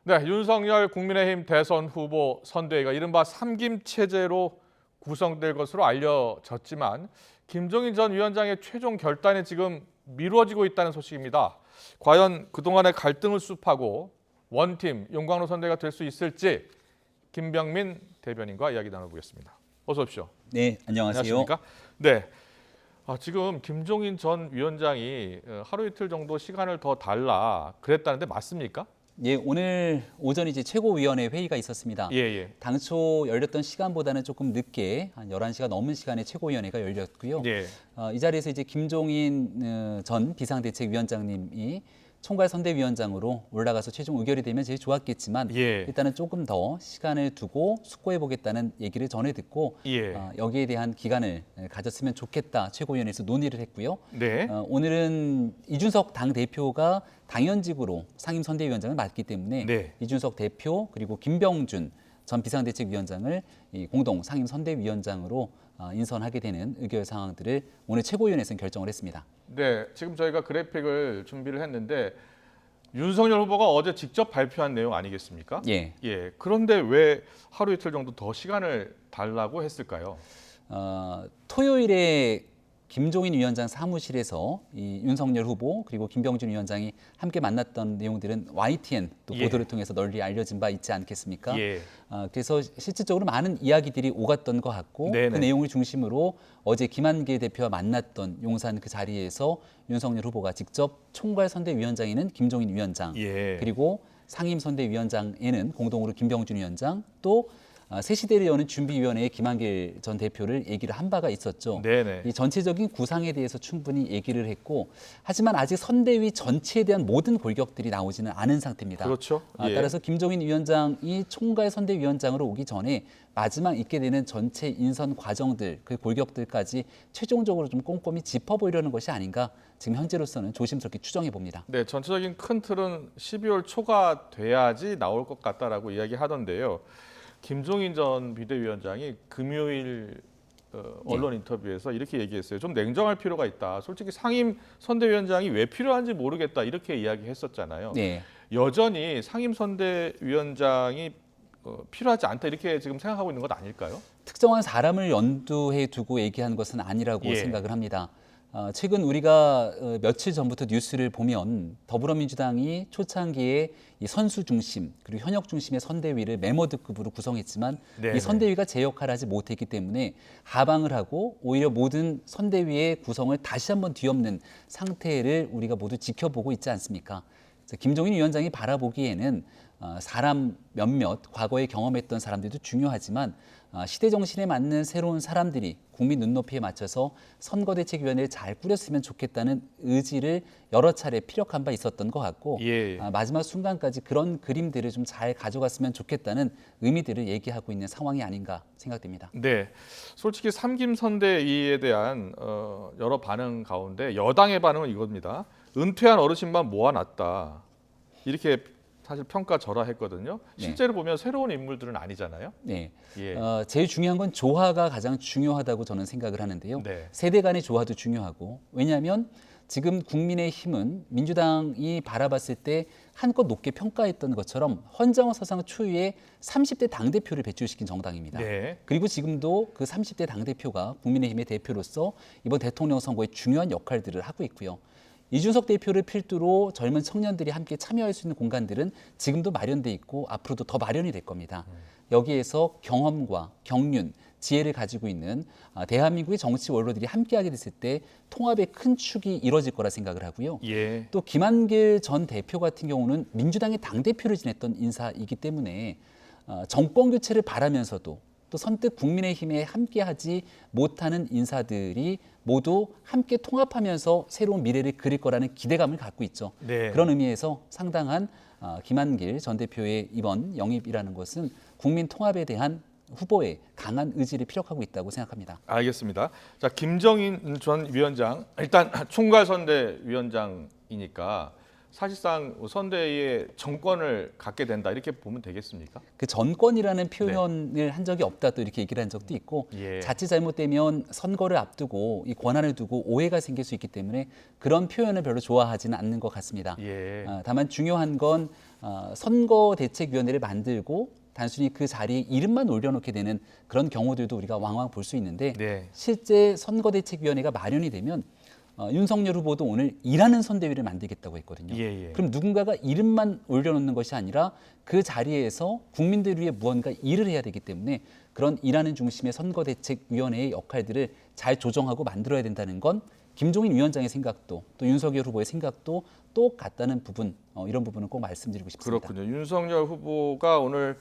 네, 윤석열 국민의힘 대선 후보 선대위가 이른바 삼김 체제로 구성될 것으로 알려졌지만 김종인 전 위원장의 최종 결단이 지금 미뤄지고 있다는 소식입니다. 과연 그동안의 갈등을 수습하고 원팀 용광로 선대가 될 수 있을지 김병민 대변인과 이야기 나눠보겠습니다. 어서 오십시오. 네, 안녕하세요. 안녕하십니까? 네. 지금 김종인 전 위원장이 하루 이틀 정도 시간을 더 달라 그랬다는데 맞습니까? 예, 오늘 오전 이제 최고위원회 회의가 있었습니다. 예. 당초 열렸던 시간보다는 조금 늦게 한 11시가 넘은 시간에 최고위원회가 열렸고요. 예. 이 자리에서 이제 김종인 전 비상대책위원장님이 총괄선대위원장으로 올라가서 최종 의결이 되면 제일 좋았겠지만 예. 일단은 조금 더 시간을 두고 숙고해 보겠다는 얘기를 전해 듣고 예. 여기에 대한 기간을 가졌으면 좋겠다 최고위원회에서 논의를 했고요. 네. 오늘은 이준석 당대표가 당연직으로 상임선대위원장을 맡기 때문에 네. 이준석 대표 그리고 김병준 전 비상대책위원장을 이 공동 상임선대위원장으로 인선하게 되는 의결 사항들을 오늘 최고위원회에서는 결정을 했습니다. 네, 지금 저희가 그래픽을 준비를 했는데 윤석열 후보가 어제 직접 발표한 내용 아니겠습니까? 예. 그런데 왜 하루 이틀 정도 더 시간을 달라고 했을까요? 토요일에 김종인 위원장 사무실에서 이 윤석열 후보 그리고 김병준 위원장이 함께 만났던 내용들은 YTN 또 예. 보도를 통해서 널리 알려진 바 있지 않겠습니까? 예. 그래서 실질적으로 많은 이야기들이 오갔던 것 같고 네네. 그 내용을 중심으로 어제 김한길 대표와 만났던 용산 그 자리에서 윤석열 후보가 직접 총괄선대위원장에는 김종인 위원장 예. 그리고 상임선대위원장에는 공동으로 김병준 위원장 또 새시대를 여는 준비위원회의 김한길 전 대표를 얘기를 한 바가 있었죠. 네네. 이 전체적인 구상에 대해서 충분히 얘기를 했고 하지만 아직 선대위 전체에 대한 모든 골격들이 나오지는 않은 상태입니다. 그렇죠. 예. 따라서 김종인 위원장이 총괄 선대위원장으로 오기 전에 마지막 있게 되는 전체 인선 과정들, 그 골격들까지 최종적으로 좀 꼼꼼히 짚어보려는 것이 아닌가 지금 현재로서는 조심스럽게 추정해 봅니다. 네, 전체적인 큰 틀은 12월 초가 돼야지 나올 것 같다라고 이야기하던데요. 김종인 전 비대위원장이 금요일 언론 인터뷰에서 이렇게 얘기했어요. 좀 냉정할 필요가 있다. 솔직히 상임 선대위원장이 왜 필요한지 모르겠다. 이렇게 이야기했었잖아요. 네. 여전히 상임 선대위원장이 필요하지 않다. 이렇게 지금 생각하고 있는 것 아닐까요? 특정한 사람을 연두해 두고 얘기한 것은 아니라고 예. 생각을 합니다. 최근 우리가 며칠 전부터 뉴스를 보면 더불어민주당이 초창기에 이 선수 중심 그리고 현역 중심의 선대위를 메모드급으로 구성했지만 네네. 이 선대위가 제 역할을 하지 못했기 때문에 하방을 하고 오히려 모든 선대위의 구성을 다시 한번 뒤엎는 상태를 우리가 모두 지켜보고 있지 않습니까? 그래서 김종인 위원장이 바라보기에는 사람 몇몇 과거에 경험했던 사람들도 중요하지만 시대 정신에 맞는 새로운 사람들이 국민 눈높이에 맞춰서 선거대책위원회를 잘 꾸렸으면 좋겠다는 의지를 여러 차례 피력한 바 있었던 것 같고 예. 마지막 순간까지 그런 그림들을 좀 잘 가져갔으면 좋겠다는 의미들을 얘기하고 있는 상황이 아닌가 생각됩니다. 네, 솔직히 삼김 선대위에 대한 여러 반응 가운데 여당의 반응은 이겁니다. 은퇴한 어르신만 모아놨다. 이렇게 사실 평가절하했거든요. 실제로 보면 새로운 인물들은 아니잖아요. 네. 예. 제일 중요한 건 조화가 가장 중요하다고 저는 생각을 하는데요. 네. 세대 간의 조화도 중요하고 왜냐하면 지금 국민의힘은 민주당이 바라봤을 때 한껏 높게 평가했던 것처럼 헌정호 사상 초유의 30대 당대표를 배출시킨 정당입니다. 네. 그리고 지금도 그 30대 당대표가 국민의힘의 대표로서 이번 대통령 선거에 중요한 역할들을 하고 있고요. 이준석 대표를 필두로 젊은 청년들이 함께 참여할 수 있는 공간들은 지금도 마련돼 있고 앞으로도 더 마련이 될 겁니다. 여기에서 경험과 경륜, 지혜를 가지고 있는 대한민국의 정치 원로들이 함께하게 됐을 때 통합의 큰 축이 이뤄질 거라 생각을 하고요. 예. 또 김한길 전 대표 같은 경우는 민주당의 당대표를 지냈던 인사이기 때문에 정권 교체를 바라면서도 또 선뜻 국민의힘에 함께하지 못하는 인사들이 모두 함께 통합하면서 새로운 미래를 그릴 거라는 기대감을 갖고 있죠. 네. 그런 의미에서 상당한 김한길 전 대표의 이번 영입이라는 것은 국민 통합에 대한 후보의 강한 의지를 피력하고 있다고 생각합니다. 알겠습니다. 자, 김정인 전 위원장 일단 총괄선대위원장이니까 사실상 선대위의 정권을 갖게 된다 이렇게 보면 되겠습니까? 그 전권이라는 표현을 한 적이 없다 또 이렇게 얘기를 한 적도 있고 예. 자칫 잘못되면 선거를 앞두고 이 권한을 두고 오해가 생길 수 있기 때문에 그런 표현을 별로 좋아하지는 않는 것 같습니다. 예. 다만 중요한 건 선거대책위원회를 만들고 단순히 그 자리에 이름만 올려놓게 되는 그런 경우들도 우리가 왕왕 볼 수 있는데 네. 실제 선거대책위원회가 마련이 되면 윤석열 후보도 오늘 일하는 선대위를 만들겠다고 했거든요. 예, 예. 그럼 누군가가 이름만 올려놓는 것이 아니라 그 자리에서 국민들 위해 무언가 일을 해야 되기 때문에 그런 일하는 중심의 선거대책위원회의 역할들을 잘 조정하고 만들어야 된다는 건 김종인 위원장의 생각도 또 윤석열 후보의 생각도 똑같다는 부분, 이런 부분은 꼭 말씀드리고 싶습니다. 그렇군요. 윤석열 후보가 오늘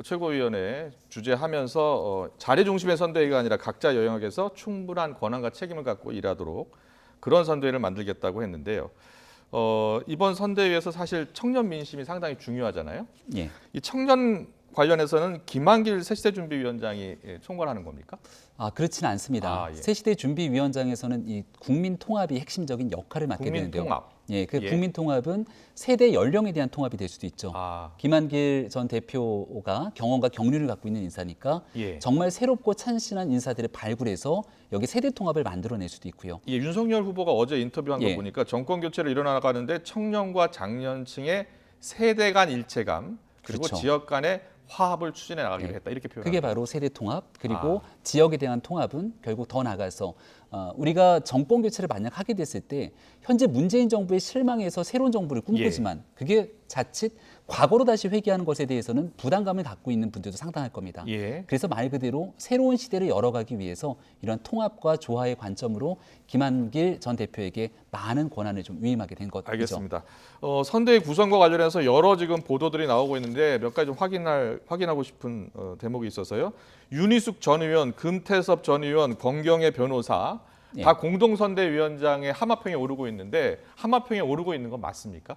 최고위원회 주재하면서 자리 중심의 선대위가 아니라 각자 영역에서 충분한 권한과 책임을 갖고 일하도록 그런 선대위를 만들겠다고 했는데요. 이번 선대위에서 사실 청년 민심이 상당히 중요하잖아요. 예. 이 청년 관련해서는 김한길 새시대준비위원장이 총괄하는 겁니까? 그렇지는 않습니다. 아, 예. 새시대 준비위원장에서는 이 국민 통합이 핵심적인 역할을 맡게 국민 되는데요. 통합. 예, 그 예. 국민 통합은 세대 연령에 대한 통합이 될 수도 있죠. 아, 김한길 전 대표가 경험과 경륜을 갖고 있는 인사니까 예. 정말 새롭고 찬신한 인사들을 발굴해서 여기 세대 통합을 만들어낼 수도 있고요. 예, 윤석열 후보가 어제 인터뷰한 거 예. 보니까 정권 교체를 일어나가는데 청년과 장년층의 세대 간 일체감 그리고 그렇죠. 지역 간의 화합을 추진해 나가기로 예. 했다 이렇게 표현합니다. 그게 바로 세대 통합 그리고 지역에 대한 통합은 결국 더 나가서 우리가 정권 교체를 만약 하게 됐을 때 현재 문재인 정부에 실망해서 새로운 정부를 꿈꾸지만 그게 자칫 과거로 다시 회귀하는 것에 대해서는 부담감을 갖고 있는 분들도 상당할 겁니다. 예. 그래서 말 그대로 새로운 시대를 열어가기 위해서 이런 통합과 조화의 관점으로 김한길 전 대표에게 많은 권한을 좀 위임하게 된 것이죠. 알겠습니다. 선대위 구성과 관련해서 여러 지금 보도들이 나오고 있는데 몇 가지 좀 확인하고 싶은 대목이 있어서요. 윤희숙 전 의원, 금태섭 전 의원, 권경의 변호사 예. 다 공동선대위원장의 하마평에 오르고 있는데 하마평에 오르고 있는 건 맞습니까?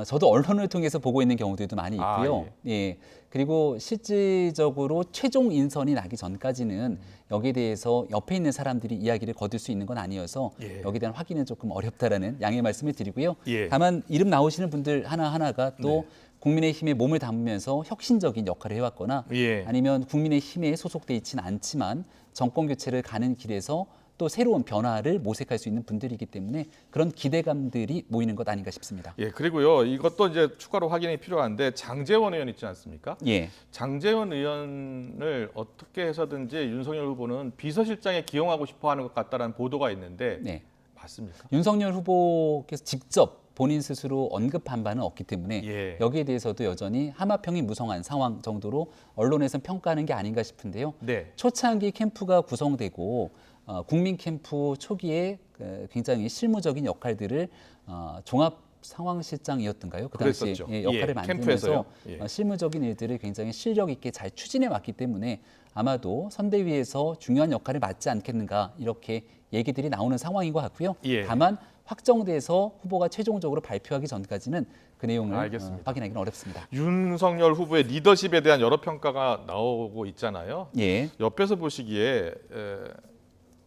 저도 언론을 통해서 보고 있는 경우들도 많이 있고요. 아, 예. 그리고 실질적으로 최종 인선이 나기 전까지는 여기에 대해서 옆에 있는 사람들이 이야기를 거둘 수 있는 건 아니어서 예. 여기에 대한 확인은 조금 어렵다라는 양해 말씀을 드리고요. 예. 다만 이름 나오시는 분들 하나하나가 또 네. 국민의힘에 몸을 담으면서 혁신적인 역할을 해왔거나 예. 아니면 국민의힘에 소속돼 있지는 않지만 정권 교체를 가는 길에서 또 새로운 변화를 모색할 수 있는 분들이기 때문에 그런 기대감들이 모이는 것 아닌가 싶습니다. 예, 그리고요. 이것도 이제 추가로 확인이 필요한데 장제원 의원 있지 않습니까? 예. 장제원 의원을 어떻게 해서든지 윤석열 후보는 비서실장에 기용하고 싶어 하는 것 같다라는 보도가 있는데 네. 맞습니까? 윤석열 후보께서 직접 본인 스스로 언급한 바는 없기 때문에 예. 여기에 대해서도 여전히 하마평이 무성한 상황 정도로 언론에서는 평가하는 게 아닌가 싶은데요. 네. 초창기 캠프가 구성되고 국민 캠프 초기에 굉장히 실무적인 역할들을 종합 상황실장이었던가요? 그 당시에 그랬었죠. 역할을 예, 만들면서 캠프에서요. 예. 실무적인 일들을 굉장히 실력 있게 잘 추진해 왔기 때문에 아마도 선대위에서 중요한 역할을 맡지 않겠는가 이렇게 얘기들이 나오는 상황인 것 같고요. 예. 다만 확정돼서 후보가 최종적으로 발표하기 전까지는 그 내용을 알겠습니다. 확인하기는 어렵습니다. 윤석열 후보의 리더십에 대한 여러 평가가 나오고 있잖아요. 예. 옆에서 보시기에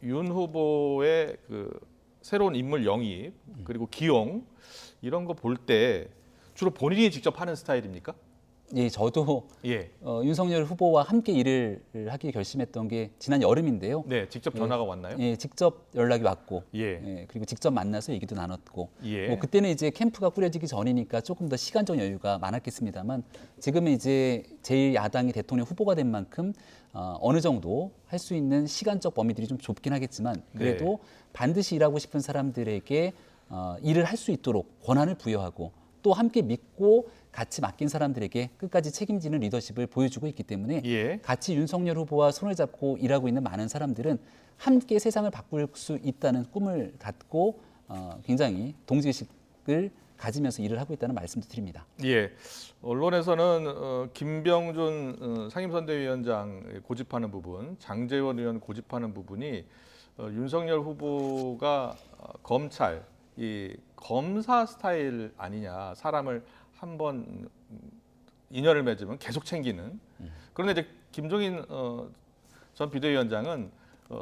윤 후보의 그 새로운 인물 영입 그리고 기용 이런 거 볼 때 주로 본인이 직접 하는 스타일입니까? 예, 저도 예. 윤석열 후보와 함께 일을 하기 결심했던 게 지난 여름인데요. 네, 직접 전화가 왔나요? 예, 직접 연락이 왔고, 예. 그리고 직접 만나서 얘기도 나눴고, 예. 뭐 그때는 이제 캠프가 꾸려지기 전이니까 조금 더 시간적 여유가 많았겠습니다만, 지금은 이제 제1야당이 대통령 후보가 된 만큼 어느 정도 할 수 있는 시간적 범위들이 좀 좁긴 하겠지만, 그래도 반드시 일하고 싶은 사람들에게 일을 할 수 있도록 권한을 부여하고 또 함께 믿고 같이 맡긴 사람들에게 끝까지 책임지는 리더십을 보여주고 있기 때문에 예. 같이 윤석열 후보와 손을 잡고 일하고 있는 많은 사람들은 함께 세상을 바꿀 수 있다는 꿈을 갖고 굉장히 동지의식을 가지면서 일을 하고 있다는 말씀도 드립니다. 예. 언론에서는 김병준 상임선대위원장 고집하는 부분, 장제원 의원 고집하는 부분이 윤석열 후보가 검찰, 이 검사 스타일 아니냐, 사람을 한번 인연을 맺으면 계속 챙기는. 그런데 이제 김종인 전 비대위원장은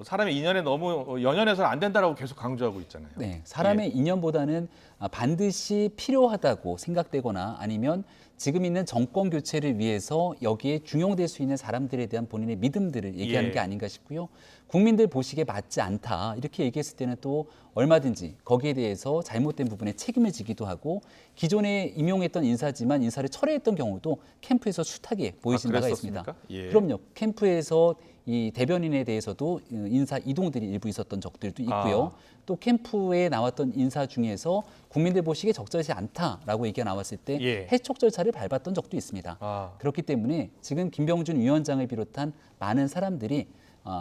사람의 인연에 너무 연연해서는 안 된다라고 계속 강조하고 있잖아요. 네, 사람의 인연보다는 반드시 필요하다고 생각되거나 아니면 지금 있는 정권 교체를 위해서 여기에 중용될 수 있는 사람들에 대한 본인의 믿음들을 얘기하는 예. 게 아닌가 싶고요. 국민들 보시기에 맞지 않다 이렇게 얘기했을 때는 또 얼마든지 거기에 대해서 잘못된 부분에 책임을 지기도 하고 기존에 임용했던 인사지만 인사를 철회했던 경우도 캠프에서 숱하게 보이신 바가 있습니다. 그랬었습니까? 예. 그럼요. 캠프에서 이 대변인에 대해서도 인사 이동들이 일부 있었던 적들도 있고요. 또 캠프에 나왔던 인사 중에서 국민들 보시기에 적절치 않다라고 얘기가 나왔을 때 예. 해촉 절차를 밟았던 적도 있습니다. 그렇기 때문에 지금 김병준 위원장을 비롯한 많은 사람들이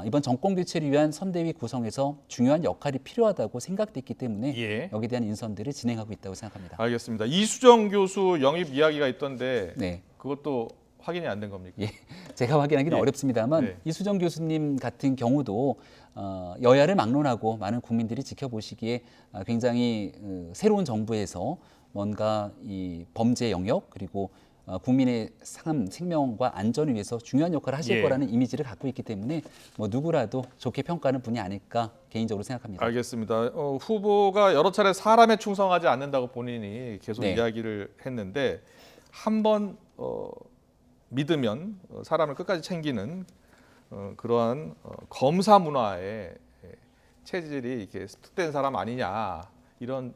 이번 정권 교체를 위한 선대위 구성에서 중요한 역할이 필요하다고 생각됐기 때문에 예. 여기에 대한 인선들을 진행하고 있다고 생각합니다. 알겠습니다. 이수정 교수 영입 이야기가 있던데 네. 그것도 확인이 안 된 겁니까? 예, 제가 확인하기는 예. 어렵습니다.만 네. 이수정 교수님 같은 경우도 여야를 막론하고 많은 국민들이 지켜보시기에 굉장히 새로운 정부에서 뭔가 이 범죄 영역 그리고 국민의 삶, 생명과 안전을 위해서 중요한 역할을 하실 예. 거라는 이미지를 갖고 있기 때문에 뭐 누구라도 좋게 평가하는 분이 아닐까 개인적으로 생각합니다. 알겠습니다. 후보가 여러 차례 사람에 충성하지 않는다고 본인이 계속 네. 이야기를 했는데 한번 믿으면 사람을 끝까지 챙기는 그러한 검사 문화의 체질이 이렇게 습득된 사람 아니냐 이런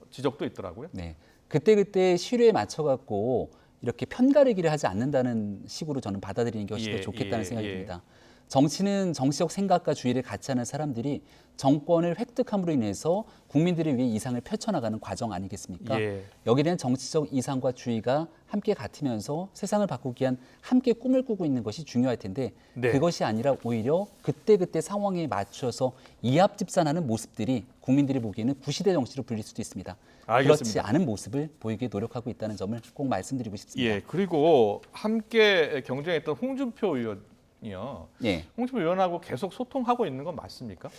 지적도 있더라고요. 네, 그때 시류에 맞춰 갖고 이렇게 편가르기를 하지 않는다는 식으로 저는 받아들이는 게 훨씬 더 좋겠다는 생각이 듭니다. 정치는 정치적 생각과 주의를 같이 하는 사람들이 정권을 획득함으로 인해서 국민들을 위해 이상을 펼쳐나가는 과정 아니겠습니까? 예. 여기에 대한 정치적 이상과 주의가 함께 같으면서 세상을 바꾸기 위한 함께 꿈을 꾸고 있는 것이 중요할 텐데 네. 그것이 아니라 오히려 그때그때 상황에 맞춰서 이합집산하는 모습들이 국민들이 보기에는 구시대 정치로 불릴 수도 있습니다. 알겠습니다. 그렇지 않은 모습을 보이게 노력하고 있다는 점을 꼭 말씀드리고 싶습니다. 예. 그리고 함께 경쟁했던 홍준표 의원이요. 예. 홍준표 의원하고 계속 소통하고 있는 건 맞습니까?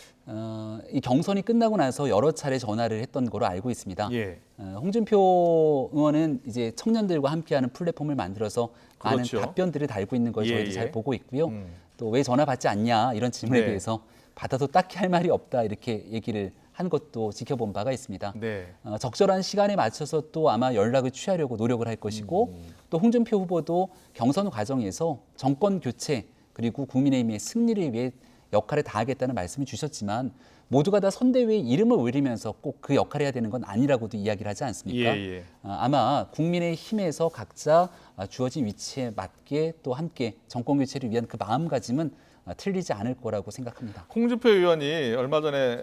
이 경선이 끝나고 나서 여러 차례 전화를 했던 거로 알고 있습니다. 예. 홍준표 의원은 이제 청년들과 함께하는 플랫폼을 만들어서 그렇죠. 많은 답변들을 달고 있는 걸 예, 저희도 예. 잘 보고 있고요. 음. 또 왜 전화 받지 않냐 이런 질문에 네. 대해서 받아도 딱히 할 말이 없다 이렇게 얘기를 한 것도 지켜본 바가 있습니다. 네. 적절한 시간에 맞춰서 또 아마 연락을 취하려고 노력을 할 것이고 또 홍준표 후보도 경선 과정에서 정권 교체 그리고 국민의힘의 승리를 위해 역할을 다하겠다는 말씀을 주셨지만 모두가 다 선대위에 이름을 올리면서 꼭 그 역할을 해야 되는 건 아니라고도 이야기를 하지 않습니까? 예. 아마 국민의힘에서 각자 주어진 위치에 맞게 또 함께 정권 교체를 위한 그 마음가짐은 틀리지 않을 거라고 생각합니다. 홍준표 의원이 얼마 전에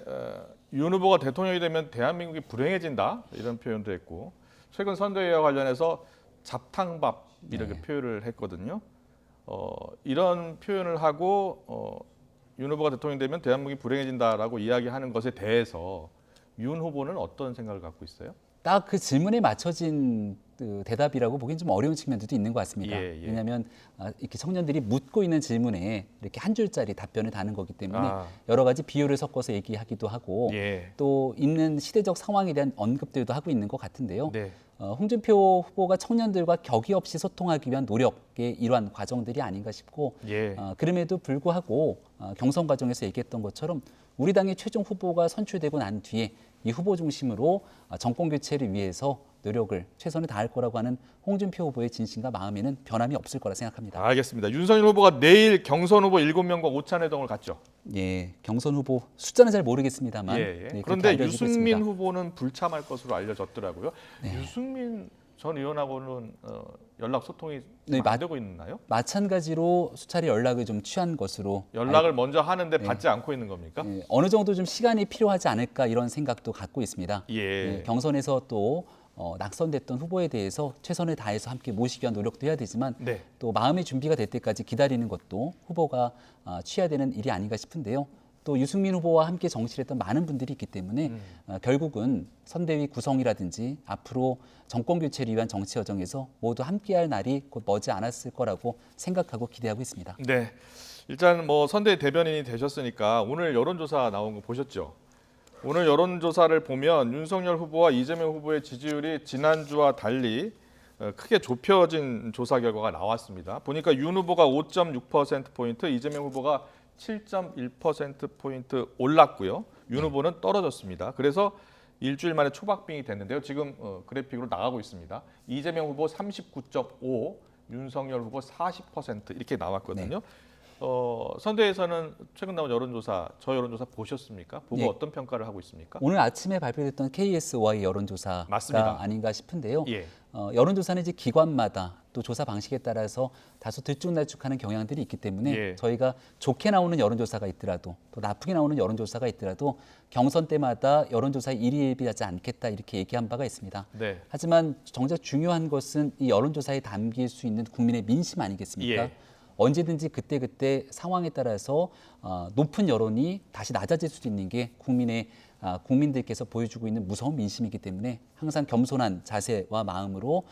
윤 후보가 대통령이 되면 대한민국이 불행해진다 이런 표현도 했고 최근 선대위와 관련해서 잡탕밥 이렇게 표현을 했거든요. 이런 표현을 하고 윤 후보가 대통령이 되면 대한민국이 불행해진다라고 이야기하는 것에 대해서 윤 후보는 어떤 생각을 갖고 있어요? 딱 그 질문에 맞춰진 그 대답이라고 보기엔 좀 어려운 측면들도 있는 것 같습니다. 예. 왜냐하면 이렇게 청년들이 묻고 있는 질문에 이렇게 한 줄짜리 답변을 다는 거기 때문에 아. 여러 가지 비유를 섞어서 얘기하기도 하고 예. 또 있는 시대적 상황에 대한 언급들도 하고 있는 것 같은데요. 네. 홍준표 후보가 청년들과 격의 없이 소통하기 위한 노력의 일환 과정들이 아닌가 싶고 예. 그럼에도 불구하고 경선 과정에서 얘기했던 것처럼 우리 당의 최종 후보가 선출되고 난 뒤에 이 후보 중심으로 정권 교체를 위해서 노력을 최선을 다할 거라고 하는 홍준표 후보의 진심과 마음에는 변함이 없을 거라 생각합니다. 알겠습니다. 윤석열 후보가 내일 경선 후보 7명과 오찬회동을 갖죠. 예, 경선 후보 숫자는 잘 모르겠습니다만 예. 네, 그렇게 그런데 알려지고 유승민 있습니다. 후보는 불참할 것으로 알려졌더라고요. 유승민 전 의원하고는 연락 소통이 네, 안 되고 있나요? 마찬가지로 수차례 연락을 좀 취한 것으로 연락을 먼저 하는데 받지 않고 있는 겁니까? 어느 정도 좀 시간이 필요하지 않을까 이런 생각도 갖고 있습니다. 예. 경선에서 또 낙선됐던 후보에 대해서 최선을 다해서 함께 모시기 위한 노력도 해야 되지만 네. 또 마음의 준비가 될 때까지 기다리는 것도 후보가 취해야 되는 일이 아닌가 싶은데요. 또 유승민 후보와 함께 정치를 했던 많은 분들이 있기 때문에 결국은 선대위 구성이라든지 앞으로 정권 교체를 위한 정치 여정에서 모두 함께할 날이 곧 머지 않았을 거라고 생각하고 기대하고 있습니다. 네. 일단 뭐 선대위 대변인이 되셨으니까 오늘 여론조사 나온 거 보셨죠? 오늘 여론조사를 보면 윤석열 후보와 이재명 후보의 지지율이 지난주와 달리 크게 좁혀진 조사 결과가 나왔습니다. 보니까 윤 후보가 5.6%포인트, 이재명 후보가 7.1%포인트 올랐고요. 윤 후보는 떨어졌습니다. 그래서 일주일 만에 초박빙이 됐는데요. 지금 그래픽으로 나가고 있습니다. 이재명 후보 39.5, 윤석열 후보 40% 이렇게 나왔거든요. 선대에서는 최근 나온 여론조사, 저 여론조사 보셨습니까? 보고 예. 어떤 평가를 하고 있습니까? 오늘 아침에 발표됐던 KSY 여론조사가 맞습니다. 아닌가 싶은데요. 예. 여론조사는 이제 기관마다 또 조사 방식에 따라서 다소 들쭉날쭉하는 경향들이 있기 때문에 예. 저희가 좋게 나오는 여론조사가 있더라도 또 나쁘게 나오는 여론조사가 있더라도 경선 때마다 여론조사에 일희일비하지 않겠다 이렇게 얘기한 바가 있습니다. 네. 하지만 정작 중요한 것은 이 여론조사에 담길 수 있는 국민의 민심 아니겠습니까? 예. 언제든지 그때그때 상황에 따라서 높은 여론이 다시 낮아질 수도 있는 게 국민들께서 보여주고 있는 무서운 민심이기 때문에 항상 겸손한 자세와 마음으로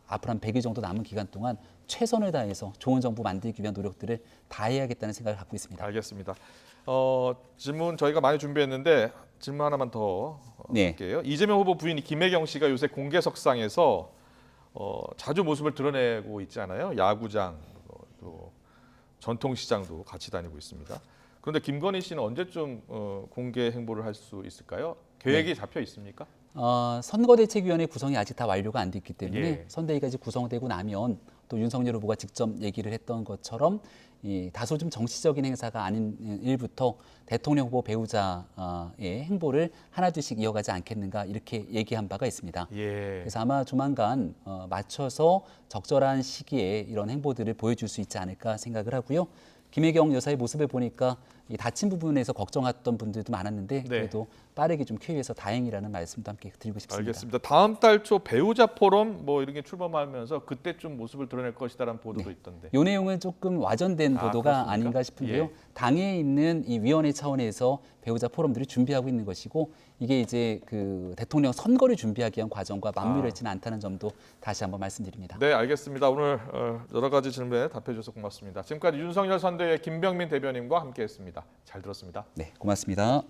앞으로 한 100일 정도 남은 기간 동안 최선을 다해서 좋은 정부 만들기 위한 노력들을 다해야겠다는 생각을 갖고 있습니다. 알겠습니다. 질문 저희가 많이 준비했는데 질문 하나만 더 네. 할게요. 이재명 후보 부인 김혜경 씨가 요새 공개석상에서 자주 모습을 드러내고 있잖아요. 야구장, 또 전통시장도 같이 다니고 있습니다. 그런데 김건희 씨는 언제쯤 공개 행보를 할 수 있을까요? 계획이 잡혀 있습니까? 선거대책위원회 구성이 아직 다 완료가 안 됐기 때문에 예. 선대위가 이제 구성되고 나면 또 윤석열 후보가 직접 얘기를 했던 것처럼 다소 좀 정치적인 행사가 아닌 일부터 대통령 후보 배우자의 행보를 하나둘씩 이어가지 않겠는가 이렇게 얘기한 바가 있습니다. 예. 그래서 아마 조만간 맞춰서 적절한 시기에 이런 행보들을 보여줄 수 있지 않을까 생각을 하고요. 김혜경 여사의 모습을 보니까 이 다친 부분에서 걱정했던 분들도 많았는데 그래도 빠르게 좀 쾌유해서 다행이라는 말씀도 함께 드리고 싶습니다. 알겠습니다. 다음 달 초 배우자 포럼 뭐 이런 게 출범하면서 그때 좀 모습을 드러낼 것이다라는 보도도 있던데. 이 내용은 조금 와전된 보도가 그렇습니까? 아닌가 싶은데요. 예. 당에 있는 이 위원회 차원에서 배우자 포럼들이 준비하고 있는 것이고 이게 이제 그 대통령 선거를 준비하기 위한 과정과 맞물려지는 않다는 점도 다시 한번 말씀드립니다. 네, 알겠습니다. 오늘 여러 가지 질문에 답해 주셔서 고맙습니다. 지금까지 윤석열 선대의 김병민 대변인과 함께했습니다. 잘 들었습니다. 네, 고맙습니다.